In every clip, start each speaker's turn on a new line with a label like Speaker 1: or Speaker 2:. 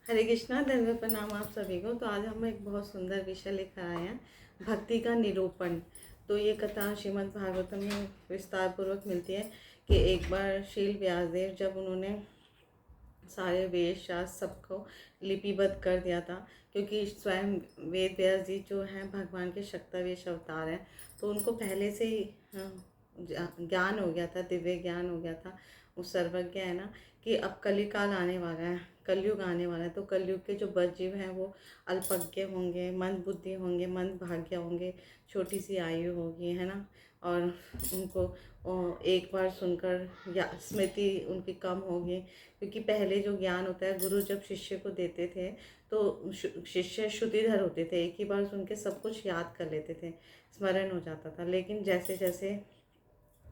Speaker 1: हरे कृष्णा, धन्यवाद, प्रणाम आप सभी को। तो आज हम एक बहुत सुंदर विषय लेकर आए हैं, भक्ति का निरूपण। तो ये कथा श्रीमद् भागवतम में विस्तार पूर्वक मिलती है कि एक बार शील व्यासदेव जब उन्होंने सारे वेद शास्त्र सबको लिपिबद्ध कर दिया था, क्योंकि स्वयं वेद व्यास जी जो हैं भगवान के शक्तावेश अवतार हैं, तो उनको पहले से ही ज्ञान हो गया था, दिव्य ज्ञान हो गया था। वो सर्वज्ञ है ना, कि अब कलिकाल आने वाला है, कलयुग आने वाला है। तो कलयुग के जो बदजीव हैं वो अल्पज्ञ होंगे, मंद बुद्धि होंगे, मंद भाग्य होंगे, छोटी सी आयु होगी, है ना। और उनको एक बार सुनकर या स्मृति उनकी कम होगी, क्योंकि पहले जो ज्ञान होता है गुरु जब शिष्य को देते थे तो शिष्य श्रुतिधर होते थे, एक ही बार सुन के सब कुछ याद कर लेते थे, स्मरण हो जाता था। लेकिन जैसे जैसे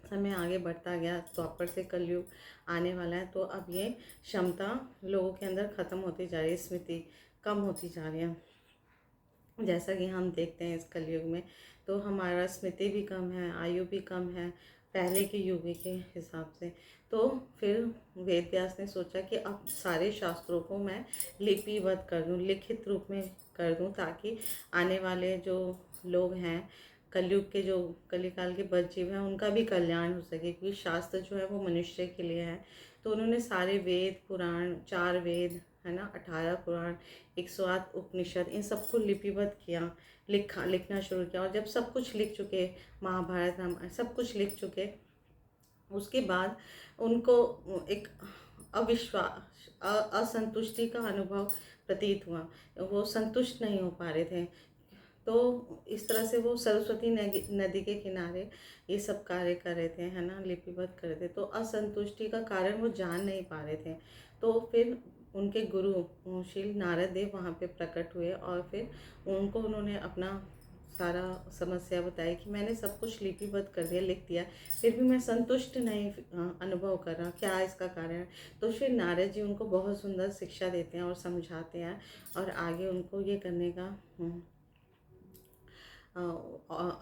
Speaker 1: समय आगे बढ़ता गया, द्वापर से कलयुग आने वाला है, तो अब ये क्षमता लोगों के अंदर ख़त्म होती जा रही है, स्मृति कम होती जा रही है। जैसा कि हम देखते हैं इस कलयुग में, तो हमारा स्मृति भी कम है, आयु भी कम है पहले के युग के हिसाब से। तो फिर वेद व्यास ने सोचा कि अब सारे शास्त्रों को मैं लिपिबद्ध कर दूं, लिखित रूप में कर दूं, ताकि आने वाले जो लोग हैं, कलयुग के जो कलिकाल के बदजीव हैं, उनका भी कल्याण हो सके, क्योंकि शास्त्र जो है वो मनुष्य के लिए है। तो उन्होंने सारे वेद पुराण, 4 वेद है ना, 18 पुराण, 108 उपनिषद, इन सबको लिपिबद्ध किया, लिखना शुरू किया। और जब सब कुछ लिख चुके, महाभारत रामायण सब कुछ लिख चुके, उसके बाद उनको एक अविश्वास, असंतुष्टि का अनुभव प्रतीत हुआ। वो संतुष्ट नहीं हो पा रहे थे। तो इस तरह से वो सरस्वती नदी के किनारे ये सब कार्य कर रहे थे, है ना, लिपिबद्ध कर रहे थे। तो असंतुष्टि का कारण वो जान नहीं पा रहे थे। तो फिर उनके गुरु श्री नारद देव वहाँ पे प्रकट हुए, और फिर उनको उन्होंने अपना सारा समस्या बताई कि मैंने सब कुछ लिपिबद्ध कर दिया, लिख दिया, फिर भी मैं संतुष्ट नहीं अनुभव कर रहा, क्या इसका कारण है। तो फिर नारद जी उनको बहुत सुंदर शिक्षा देते हैं और समझाते हैं, और आगे उनको ये करने का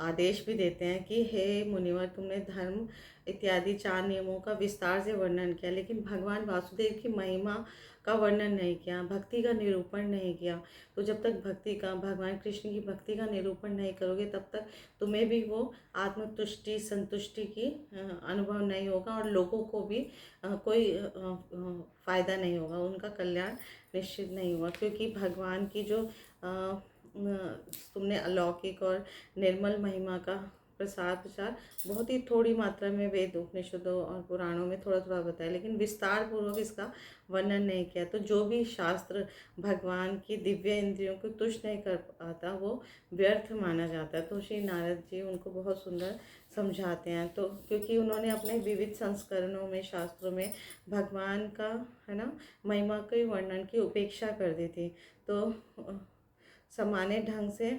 Speaker 1: आदेश भी देते हैं कि हे मुनिवर, तुमने धर्म इत्यादि 4 नियमों का विस्तार से वर्णन किया, लेकिन भगवान वासुदेव की महिमा का वर्णन नहीं किया, भक्ति का निरूपण नहीं किया। तो जब तक भक्ति का, भगवान कृष्ण की भक्ति का निरूपण नहीं करोगे, तब तक तुम्हें भी वो आत्मतुष्टि, संतुष्टि की अनुभव नहीं होगा, और लोगों को भी कोई फ़ायदा नहीं होगा, उनका कल्याण निश्चित नहीं हुआ। क्योंकि भगवान की जो तुमने अलौकिक और निर्मल महिमा का प्रचार बहुत ही थोड़ी मात्रा में वेद उपनिषदों और पुराणों में थोड़ा थोड़ा बताया, लेकिन विस्तार पूर्वक इसका वर्णन नहीं किया। तो जो भी शास्त्र भगवान की दिव्य इंद्रियों को तुष्ट नहीं कर पाता, वो व्यर्थ माना जाता है। तो श्री नारद जी उनको बहुत सुंदर समझाते हैं। तो क्योंकि उन्होंने अपने विविध संस्करणों में, शास्त्रों में भगवान का, है ना, महिमा के वर्णन की उपेक्षा कर दी थी। तो सामान्य ढंग से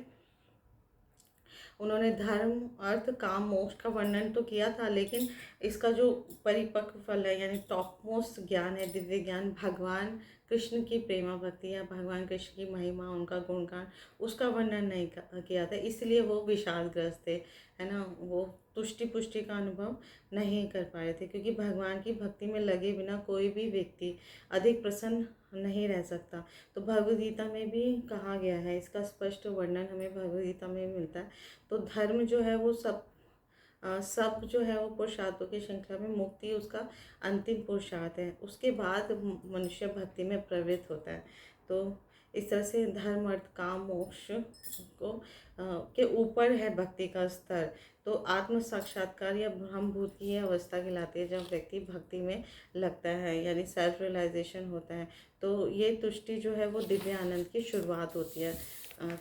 Speaker 1: उन्होंने धर्म, अर्थ, काम, मोक्ष का वर्णन तो किया था, लेकिन इसका जो परिपक्व फल है, यानी टॉप मोस्ट ज्ञान है, दिव्य ज्ञान, भगवान कृष्ण की प्रेमा भक्ति या भगवान कृष्ण की महिमा, उनका गुणगान, उसका वर्णन नहीं किया था। इसलिए वो विषादग्रस्त थे, है ना, वो तुष्टि पुष्टि का अनुभव नहीं कर पाए थे। क्योंकि भगवान की भक्ति में लगे बिना कोई भी व्यक्ति अधिक प्रसन्न नहीं रह सकता। तो भगवद गीता में भी कहा गया है, इसका स्पष्ट वर्णन हमें भगवद गीता में मिलता है। तो धर्म जो है वो सब जो है वो पुरुषार्थों की श्रृंखला में मुक्ति उसका अंतिम पुरुषार्थ है। उसके बाद मनुष्य भक्ति में प्रवृत्त होता है। तो इस तरह से धर्म, अर्थ, काम, मोक्ष को के ऊपर है भक्ति का स्तर। तो आत्म साक्षात्कार या ब्रह्मभूत की यह अवस्था कहलाती है जब व्यक्ति भक्ति में लगता है, यानी सेल्फ रियलाइजेशन होता है। तो ये तुष्टि जो है वो दिव्य आनंद की शुरुआत होती है।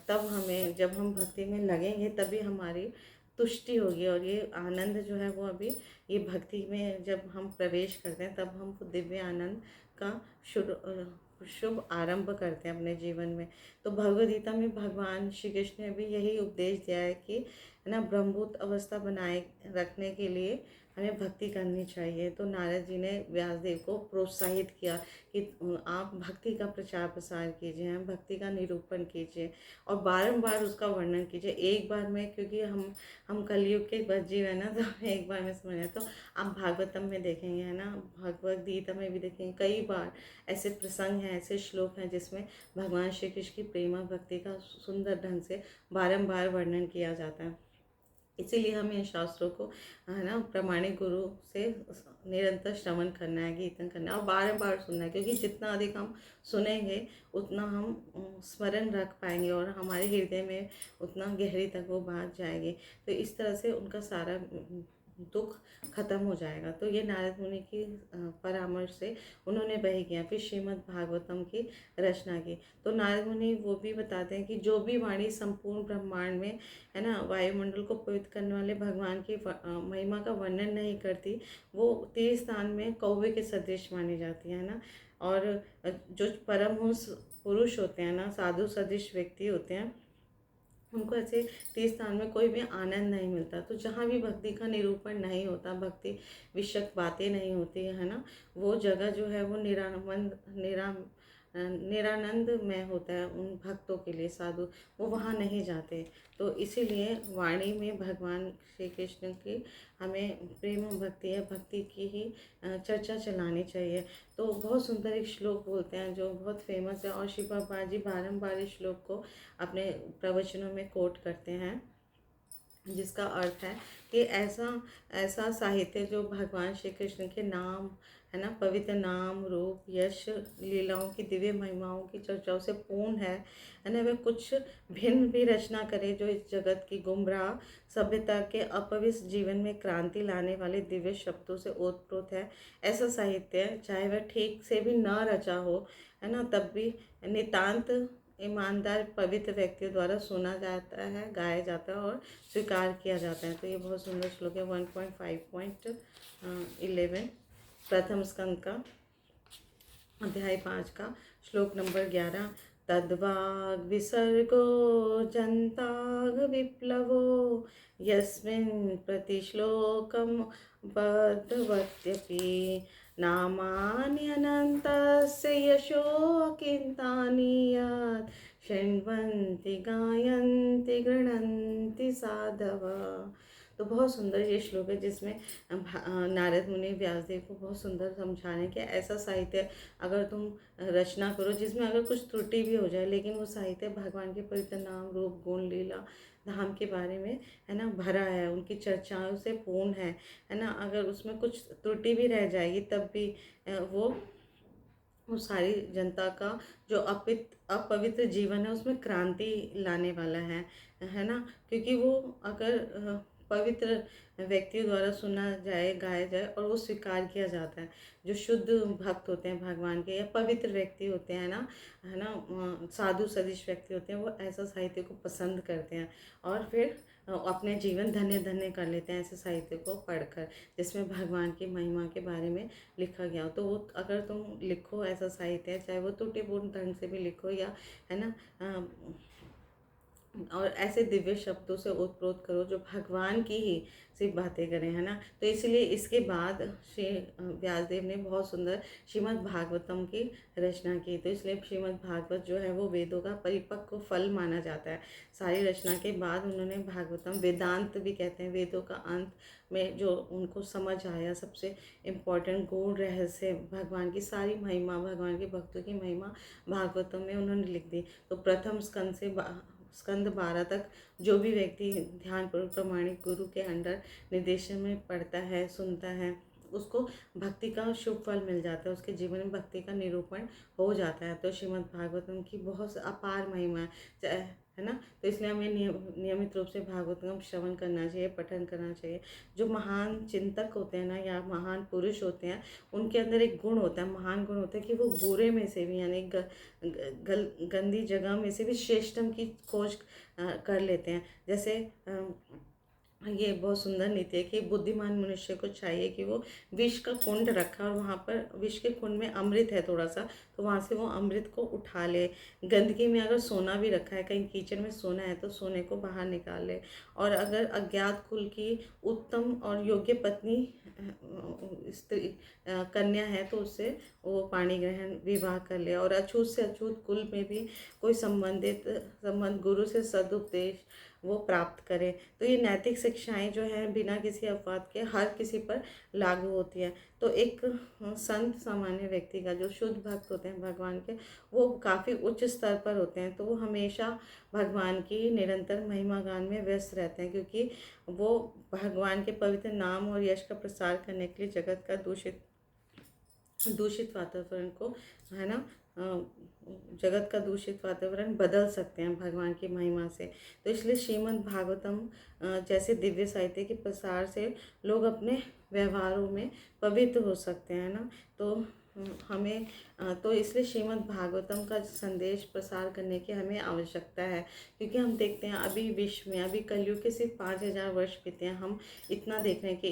Speaker 1: तब हमें, जब हम भक्ति में लगेंगे, तभी हमारी तुष्टि होगी, और ये आनंद जो है वो अभी, ये भक्ति में जब हम प्रवेश करते हैं, तब हम दिव्य आनंद का शुभ आरंभ करते हैं अपने जीवन में। तो भगवद गीता में भगवान श्री कृष्ण ने भी यही उपदेश दिया है कि है ना, ब्रह्मभूत अवस्था बनाए रखने के लिए हमें भक्ति करनी चाहिए। तो नारद जी ने व्यासदेव को प्रोत्साहित किया कि आप भक्ति का प्रचार प्रसार कीजिए, भक्ति का निरूपण कीजिए और बारंबार उसका वर्णन कीजिए। एक बार में, क्योंकि हम कलयुग के बस जीव है ना, तो हमें एक बार में समझ तो आप भागवतम में देखेंगे, है ना, भगवद गीता में भी देखेंगे, कई बार ऐसे प्रसंग हैं, ऐसे श्लोक हैं जिसमें भगवान श्री कृष्ण की प्रेमा भक्ति का सुंदर ढंग से बारंबार वर्णन किया जाता है। इसीलिए हमें इन शास्त्रों को, है ना, प्रामाणिक गुरु से निरंतर श्रवण करना है, कीर्तन करना है और बार बार सुनना है, क्योंकि जितना अधिक हम सुनेंगे उतना हम स्मरण रख पाएंगे और हमारे हृदय में उतना गहरी तक वो बात जाएगी। तो इस तरह से उनका सारा दुख खत्म हो जाएगा। तो ये नारद मुनि की परामर्श से उन्होंने वही किया। फिर श्रीमद् भागवतम की रचना की। तो नारद मुनि वो भी बताते हैं कि जो भी वाणी संपूर्ण ब्रह्मांड में, है ना, वायुमंडल को पवित्र करने वाले भगवान की महिमा का वर्णन नहीं करती, वो तीर्थ स्थान में कौवे के सदृश मानी जाती है ना। और जो परमहंस पुरुष होते हैं ना, साधु सदृश व्यक्ति होते हैं, उनको ऐसे तीर्थ स्थान में कोई भी आनंद नहीं मिलता। तो जहाँ भी भक्ति का निरूपण नहीं होता, भक्ति विषयक बातें नहीं होती है ना, वो जगह जो है वो निरानंद में होता है उन भक्तों के लिए। साधु वो वहाँ नहीं जाते। तो इसीलिए वाणी में भगवान श्री कृष्ण की हमें प्रेम भक्ति है, भक्ति की ही चर्चा चलानी चाहिए। तो बहुत सुंदर एक श्लोक बोलते हैं जो बहुत फेमस है और श्री प्रभुपाद जी बारम्बार इस श्लोक को अपने प्रवचनों में कोट करते हैं, जिसका अर्थ है कि ऐसा साहित्य जो भगवान श्री कृष्ण के नाम, है ना, पवित्र नाम, रूप, यश, लीलाओं की दिव्य महिमाओं की चर्चाओं से पूर्ण है ना, वह कुछ भिन्न भी रचना करे जो इस जगत की गुमराह सभ्यता के अपवित्र जीवन में क्रांति लाने वाले दिव्य शब्दों से ओतप्रोत है। ऐसा साहित्य चाहे वह ठीक से भी न रचा हो, है ना, तब भी नितांत ईमानदार पवित्र व्यक्तियों द्वारा सुना जाता है, गाया जाता है और स्वीकार किया जाता है। तो ये बहुत सुंदर श्लोक है 1.5.11 प्रथम स्कंद का अध्याय 5 का श्लोक नंबर 11। तद्वाग विसर्गो जन्ताग विप्लवो यस्मिन् प्रतिश्लोकं बद्धवत्यपि नामान्यनन्तस्य यशो अकिन्तानि यत् शृण्वन्ति गायन्ति गृह्णन्ति साधवः। तो बहुत सुंदर ये श्लोक है जिसमें नारद मुनि व्यासदेव को बहुत सुंदर समझा रहे हैं कि ऐसा साहित्य अगर तुम रचना करो जिसमें अगर कुछ त्रुटि भी हो जाए, लेकिन वो साहित्य भगवान के पवित्र नाम, रूप, गुण, लीला, धाम के बारे में, है ना, भरा है, उनकी चर्चाओं से पूर्ण है ना। अगर उसमें कुछ त्रुटि भी रह जाएगी तब भी वो सारी जनता का जो अपवित्र जीवन है उसमें क्रांति लाने वाला है ना। क्योंकि वो अगर पवित्र व्यक्तियों द्वारा सुना जाए, गाया जाए और वो स्वीकार किया जाता है, जो शुद्ध भक्त होते हैं भगवान के या पवित्र व्यक्ति होते हैं ना, है ना, साधु सदृश व्यक्ति होते हैं, वो ऐसा साहित्य को पसंद करते हैं और फिर अपने जीवन धन्य धन्य कर लेते हैं ऐसे साहित्य को पढ़कर जिसमें भगवान की महिमा के बारे में लिखा गया हो। तो वो अगर तुम लिखो ऐसा साहित्य, चाहे वो त्रुटिपूर्ण ढंग से भी लिखो या, है ना, और ऐसे दिव्य शब्दों से ओतप्रोत करो जो भगवान की ही सिर्फ बातें करें, है ना। तो इसलिए इसके बाद श्री व्यासदेव ने बहुत सुंदर श्रीमद् भागवतम की रचना की। तो इसलिए श्रीमद् भागवत जो है वो वेदों का परिपक्व फल माना जाता है। सारी रचना के बाद उन्होंने भागवतम, वेदांत भी कहते हैं, वेदों का अंत में जो उनको समझ आया सबसे इम्पोर्टेंट गूढ़ रहस्य, भगवान की सारी महिमा, भगवान के भक्तों की महिमा भागवतम में उन्होंने लिख दी। तो प्रथम स्कंद से स्कंद 12 तक जो भी व्यक्ति ध्यानपूर्वक प्रामाणिक गुरु के अंडर निर्देशन में पढ़ता है, सुनता है, उसको भक्ति का शुभ फल मिल जाता है, उसके जीवन में भक्ति का निरूपण हो जाता है। तो श्रीमद् भागवतम की बहुत अपार महिमा है ना। तो इसलिए हमें नियमित रूप से भागवतम श्रवण करना चाहिए, पठन करना चाहिए। जो महान चिंतक होते हैं ना या महान पुरुष होते हैं, उनके अंदर एक गुण होता है, महान गुण होता है कि वो बुरे में से भी, यानी गंदी जगह में से भी श्रेष्ठतम की खोज कर लेते हैं। जैसे ये बहुत सुंदर नीति है कि बुद्धिमान मनुष्य को चाहिए कि वो विष का कुंड रखा और वहाँ पर विष के कुंड में अमृत है थोड़ा सा, तो वहाँ से वो अमृत को उठा ले। गंदगी में अगर सोना भी रखा है, कहीं किचन में सोना है, तो सोने को बाहर निकाल ले। और अगर अज्ञात कुल की उत्तम और योग्य पत्नी स्त्री कन्या है, तो उससे वो पाणी ग्रहण विवाह कर ले। और अछूत से अछूत कुल में भी कोई संबंध गुरु से सदुपदेश वो प्राप्त करे। तो ये नैतिक शिक्षाएं जो हैं बिना किसी अपवाद के हर किसी पर लागू होती है। तो एक संत सामान्य व्यक्ति का, जो शुद्ध भक्त होते हैं भगवान के, वो काफ़ी उच्च स्तर पर होते हैं। तो वो हमेशा भगवान की निरंतर महिमा गान में व्यस्त रहते हैं, क्योंकि वो भगवान के पवित्र नाम और यश का प्रसार करने के लिए जगत का दूषित वातावरण को, है ना, जगत का दूषित वातावरण बदल सकते हैं भगवान की महिमा से। तो इसलिए श्रीमद् भागवतम जैसे दिव्य साहित्य के प्रसार से लोग अपने व्यवहारों में पवित्र हो सकते हैं ना। तो हमें तो इसलिए श्रीमद् भागवतम का संदेश प्रसार करने की हमें आवश्यकता है, क्योंकि हम देखते हैं अभी विश्व में, अभी कलयुग के सिर्फ 5000 वर्ष बीते हैं, हम इतना देख रहे हैं कि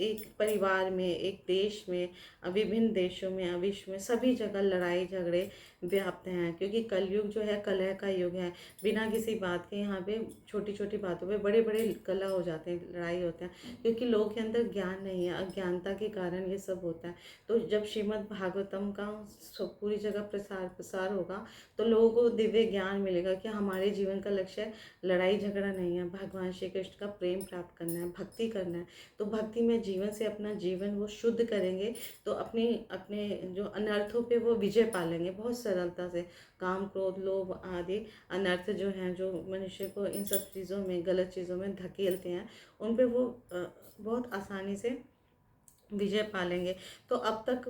Speaker 1: एक परिवार में, एक देश में, विभिन्न देशों में, विश्व में सभी जगह लड़ाई झगड़े व्याप्त हैं। क्योंकि कलयुग जो है कलह का युग है। बिना किसी बात के यहाँ पे छोटी छोटी बातों पे बड़े बड़े कलह हो जाते हैं, लड़ाई होते हैं, क्योंकि लोग के अंदर ज्ञान नहीं है, अज्ञानता के कारण ये सब होता है। तो जब श्रीमद् भागवतम का पूरी जगह प्रसार होगा, तो लोगों को दिव्य ज्ञान मिलेगा कि हमारे जीवन का लक्ष्य लड़ाई झगड़ा नहीं है, भगवान श्री कृष्ण का प्रेम प्राप्त करना है, भक्ति करना है। तो भक्ति में जीवन से अपना जीवन वो शुद्ध करेंगे, तो अपने अपने जो अनर्थों पे वो विजय पालेंगे बहुत सरलता से। काम क्रोध लोभ आदि अनर्थ जो हैं, जो मनुष्य को इन सब चीज़ों में, गलत चीज़ों में धकेलते हैं, उन पे वो बहुत आसानी से विजय पालेंगे। तो अब तक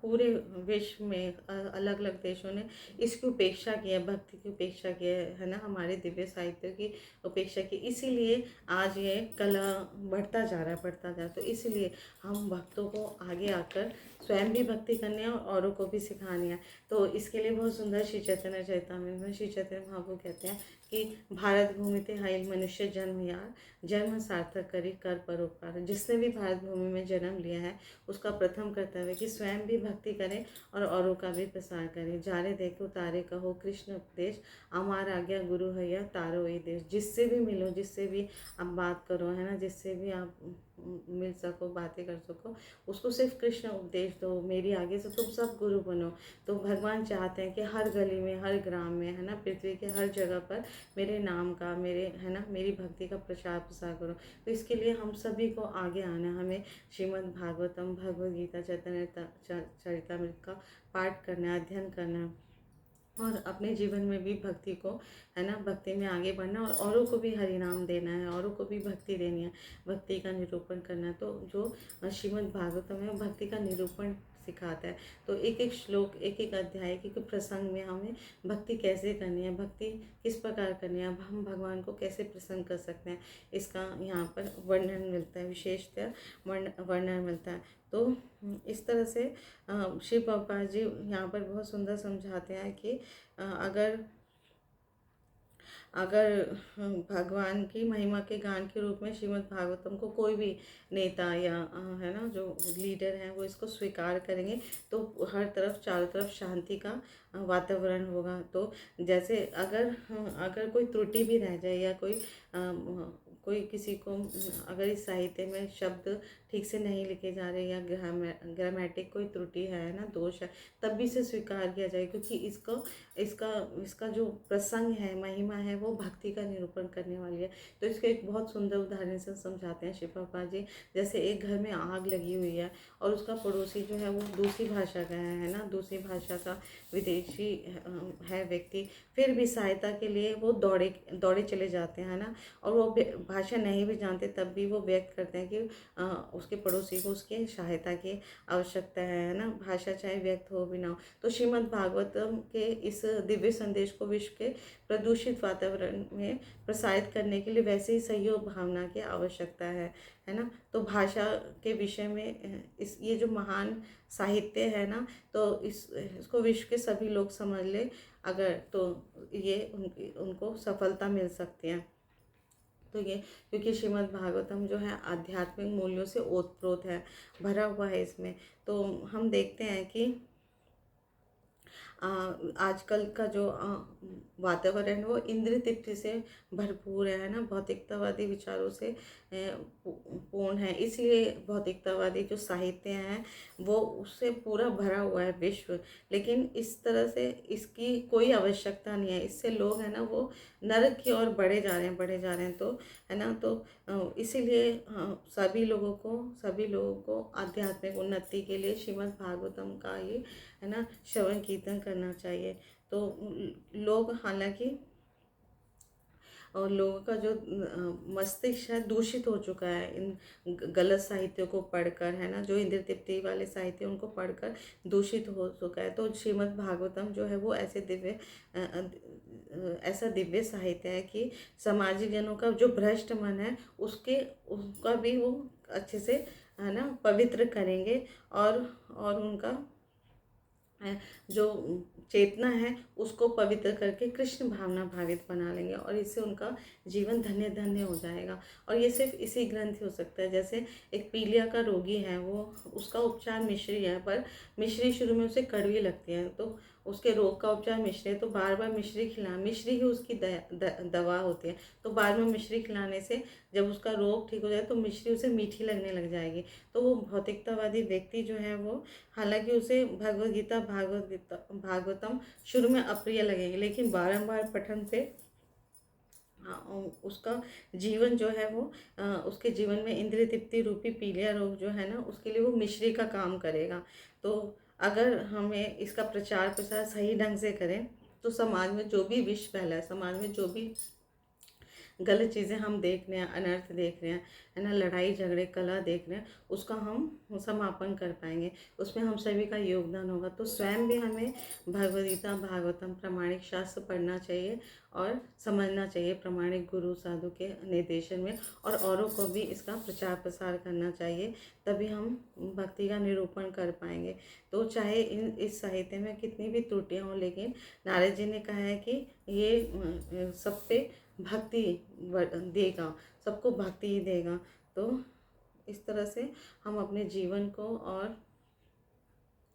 Speaker 1: पूरे विश्व में अलग अलग देशों ने इसकी उपेक्षा की है, भक्ति की उपेक्षा की है ना, हमारे दिव्य साहित्य की उपेक्षा की। इसीलिए आज ये कला बढ़ता जा रहा है। तो इसीलिए हम भक्तों को आगे आकर स्वयं भी भक्ति करनी है और औरों को भी सिखानी है। तो इसके लिए बहुत सुंदर श्री चैतन्य चरितामृत में श्री चैतन्य महाप्रभु कहते हैं कि भारत भूमि ते हाइल मनुष्य जन्म यार, जन्म सार्थक करी कर परोपकार। जिसने भी भारत भूमि में जन्म लिया है, उसका प्रथम कर्तव्य कि स्वयं भी भक्ति करें और औरों का भी प्रसार करें। जारे देखो तारे कहो कृष्ण उपदेश, अमार आज्ञा गुरु हैया तारो ये देश। जिससे भी मिलो, जिससे भी आप बात करो, है ना, जिससे भी आप मिल सको, बातें कर सको, उसको सिर्फ कृष्ण उपदेश दो, मेरी आगे से तुम सब गुरु बनो। तो भगवान चाहते हैं कि हर गली में, हर ग्राम में, है ना, पृथ्वी के हर जगह पर मेरे नाम का, मेरे, है ना, मेरी भक्ति का प्रचार प्रसार करो। तो इसके लिए हम सभी को आगे आना है। हमें श्रीमद् भागवतम, भगवद गीता, चैतन्य चरितामृत का पाठ करना है, अध्ययन करना है, और अपने जीवन में भी भक्ति को, है ना, भक्ति में आगे बढ़ना, और औरों को भी हरि नाम देना है, औरों को भी भक्ति देनी है, भक्ति का निरूपण करना है। तो जो श्रीमद् भागवतम है भक्ति का निरूपण सिखाता है। तो एक एक श्लोक, एक एक अध्याय, एक एक प्रसंग में हमें भक्ति कैसे करनी है, भक्ति किस प्रकार करनी है, अब हम भगवान को कैसे प्रसन्न कर सकते हैं, इसका यहाँ पर वर्णन मिलता है, विशेषतः वर्णन मिलता है। तो इस तरह से शिव प्रभुपाद जी यहाँ पर बहुत सुंदर समझाते हैं कि अगर भगवान की महिमा के गान के रूप में श्रीमद् भागवतम को कोई भी नेता या है ना, जो लीडर हैं, वो इसको स्वीकार करेंगे, तो हर तरफ, चारों तरफ शांति का वातावरण होगा। तो जैसे अगर कोई त्रुटि भी रह जाए, या कोई किसी को अगर इस साहित्य में शब्द ठीक से नहीं लिखे जा रहे, या ग्रामेटिक कोई त्रुटि है ना, दोष है, तब भी इसे स्वीकार किया जाए, क्योंकि इसका जो प्रसंग है, महिमा है, वो भक्ति का निरूपण करने वाली है। तो इसको एक बहुत सुंदर उदाहरण से समझाते हैं शिव प्रभुपाद जी। जैसे एक घर में आग लगी हुई है, और उसका पड़ोसी जो है वो दूसरी भाषा का है ना, दूसरी भाषा का विदेशी है व्यक्ति, फिर भी सहायता के लिए वो दौड़े चले जाते हैं ना, और वो भाषा नहीं भी जानते, तब भी वो व्यक्त करते हैं कि उसके पड़ोसी को उसकी सहायता की आवश्यकता है ना, भाषा चाहे व्यक्त हो भी ना हो। तो श्रीमद् भागवतम के इस दिव्य संदेश को विश्व के प्रदूषित वातावरण में प्रसारित करने के लिए वैसे ही सहयोग भावना की आवश्यकता है ना। तो भाषा के विषय में ये जो महान साहित्य है ना, तो इसको विश्व के सभी लोग समझ ले अगर, तो ये उनको सफलता मिल सकती है। तो ये क्योंकि श्रीमद् भागवतम जो है आध्यात्मिक मूल्यों से ओतप्रोत है, भरा हुआ है इसमें। तो हम देखते हैं कि आजकल का जो वातावरण है वो इंद्रिय तृप्ति से भरपूर है ना, भौतिकतावादी विचारों से पूर्ण है। इसलिए भौतिकतावादी जो साहित्य हैं वो उससे पूरा भरा हुआ है विश्व। लेकिन इस तरह से इसकी कोई आवश्यकता नहीं है। इससे लोग है ना वो नरक की ओर बढ़े जा रहे हैं, बढ़े जा रहे हैं। तो है ना, तो इसीलिए सभी लोगों को आध्यात्मिक उन्नति के लिए श्रीमद् भागवतम का ये है ना श्रवण कीर्तन करना चाहिए। तो लोग हालांकि और लोगों का जो मस्तिष्क है दूषित हो चुका है इन गलत साहित्यों को पढ़कर, है ना, जो इंद्र तृप्ति वाले साहित्य उनको पढ़कर दूषित हो चुका है। तो श्रीमद् भागवतम जो है वो ऐसा दिव्य साहित्य है कि सामाजिक जनों का जो भ्रष्ट मन है उसका भी वो अच्छे से है ना पवित्र करेंगे, और उनका जो चेतना है उसको पवित्र करके कृष्ण भावना भावित बना लेंगे, और इससे उनका जीवन धन्य धन्य हो जाएगा। और ये सिर्फ इसी ग्रंथ ही हो सकता है। जैसे एक पीलिया का रोगी है, वो उसका उपचार मिश्री है, पर मिश्री शुरू में उसे कड़वी लगती है, तो उसके रोग का उपचार मिश्री है, तो बार बार मिश्री ही उसकी दवा होती है। तो बार बार मिश्री खिलाने से जब उसका रोग ठीक हो जाए तो मिश्री उसे मीठी लगने लग जाएगी। तो वो भौतिकतावादी व्यक्ति जो है वो, हालांकि उसे भागवतम शुरू में अप्रिय लगेगी, लेकिन बारंबार पठन से उसका जीवन जो है वो उसके जीवन में इंद्रिय तृप्ति रूपी पीलिया रोग जो है ना उसके लिए वो मिश्री का काम करेगा। तो अगर हमें इसका प्रचार प्रसार सही ढंग से करें तो समाज में जो भी विष फैला है, समाज में जो भी गलत चीज़ें हम देख रहे हैं, अनर्थ देख रहे हैं, है ना, लड़ाई झगड़े कलह देख रहे हैं, उसका हम समापन कर पाएंगे। उसमें हम सभी का योगदान होगा। तो स्वयं भी हमें भगवद गीता भागवतम प्रामाणिक शास्त्र पढ़ना चाहिए और समझना चाहिए प्रामाणिक गुरु साधु के निर्देशन में, और औरों को भी इसका प्रचार प्रसार करना चाहिए। तभी हम भक्ति का निरूपण कर पाएंगे। तो चाहे इस साहित्य में कितनी भी त्रुटियाँ हों, लेकिन नारद जी ने कहा है कि ये सब पे भक्ति देगा, सबको भक्ति ही देगा। तो इस तरह से हम अपने जीवन को और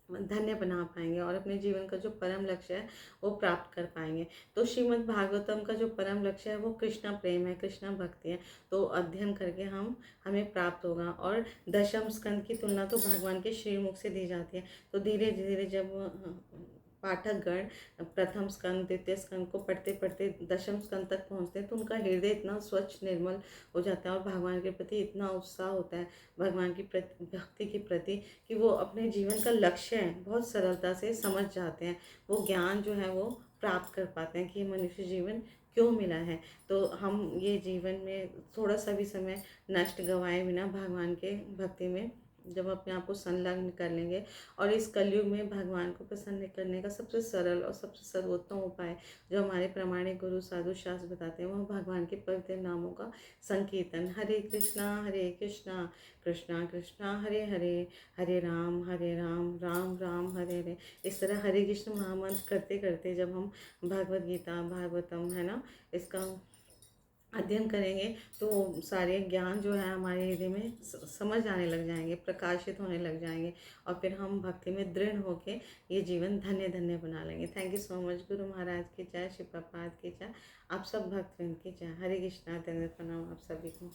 Speaker 1: धन्य बना पाएंगे और अपने जीवन का जो परम लक्ष्य है वो प्राप्त कर पाएंगे। तो श्रीमद् भागवतम का जो परम लक्ष्य है वो कृष्णा प्रेम है, कृष्णा भक्ति है। तो अध्ययन करके हमें प्राप्त होगा। और दशम स्कंद की तुलना तो भगवान के श्रीमुख से दी जाती है। तो धीरे धीरे जब पाठक गण प्रथम स्कंद द्वितीय स्कंद को पढ़ते पढ़ते दशम स्कंद तक पहुँचते हैं तो उनका हृदय इतना स्वच्छ निर्मल हो जाता है और भगवान के प्रति इतना उत्साह होता है, भगवान की भक्ति के प्रति, कि वो अपने जीवन का लक्ष्य है बहुत सरलता से समझ जाते हैं। वो ज्ञान जो है वो प्राप्त कर पाते हैं कि मनुष्य जीवन क्यों मिला है। तो हम ये जीवन में थोड़ा सा भी समय नष्ट गंवाए बिना भगवान के भक्ति में जब अपने आप को संलग्न कर लेंगे, और इस कलयुग में भगवान को प्रसन्न करने का सबसे सरल और सबसे सर्वोत्तम उपाय जो हमारे प्रामाणिक गुरु साधु शास्त्र बताते हैं वह भगवान के पवित्र नामों का संकीर्तन। हरे कृष्णा कृष्णा कृष्णा हरे हरे, हरे राम राम राम हरे हरे। इस तरह हरे कृष्ण महामंत्र करते करते जब हम भगवद गीता भागवतम है ना इसका अध्ययन करेंगे तो सारे ज्ञान जो है हमारे हृदय में समझ आने लग जाएंगे, प्रकाशित होने लग जाएंगे, और फिर हम भक्ति में दृढ़ होके ये जीवन धन्य धन्य बना लेंगे। Thank you so much. Guru Maharaj की जय, श्री प्रपात की जय, आप सब भक्तवृंद की जय। हरे कृष्णा, धन्यवाद, प्रणाम आप सभी को।